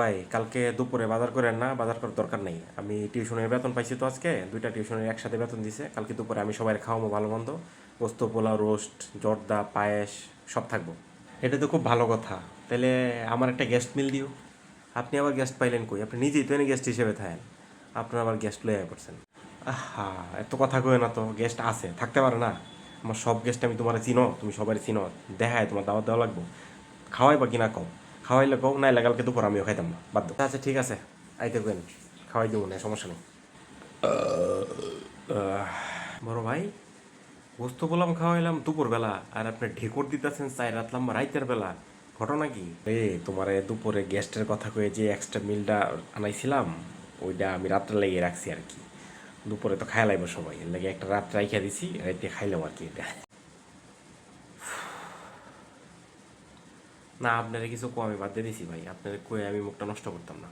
ভাই কালকে দুপুরে বাজার করেন না, বাজার করার দরকার নেই। আমি টিউশনের বেতন পাইছি তো আজকে, দুইটা টিউশনের একসাথে বেতন দিছে। কালকে দুপুরে আমি সবাই খাওয়াবো ভালো মন্দ, পোস্ত পোলাও রোস্ট জর্দা পায়েস সব থাকবো। এটা তো খুব ভালো কথা। তাহলে আমার একটা গেস্ট মিল দিও। আপনি আবার গেস্ট পাইলেন কই? আপনি নিজেই তো এনে গেস্ট হিসেবে থাকেন, আপনার আবার গেস্ট লয়ে পড়ছেন। আহা, এত কথা কয়ে না তো, গেস্ট আছে থাকতে পারে না? আমার সব গেস্ট আমি তোমার চিনো, তুমি সবাই চিনো, দেখায় তোমার দাওয়াত দেওয়া লাগবো। খাওয়াই বা কিনা কও, খাওয়াইলে কও, নাইলে কালকে দুপুর আমিও খাইতাম না, বাধ্য। আচ্ছা ঠিক আছে, আইতে কেন, খাওয়াই দেবো না, সমস্যা নেই। বড় ভাই, গোস্ত বললাম খাওয়াইলাম দুপুর বেলা, আর আপনি ঢেকুর দিতেছেন চাই রাত লম্বা রাইতের বেলা, ঘটনা কি? তোমার দুপুরে গেস্টের কথা কয়ে যে এক্সট্রা মিলটা আনাইছিলাম, ওইটা আমি রাত্রে লাগিয়ে রাখছি আর কি। দুপুরে তো খাই লাগবে সবাই, এর লাগে একটা রাত রাইখা দিছি, রাইতে খাইলাম আর কি এটা। না আপনারা কিছু কো, আমি বাদ দিয়ে দিছি ভাই, আপনার কয়ে আমি মুখটা নষ্ট করতাম না।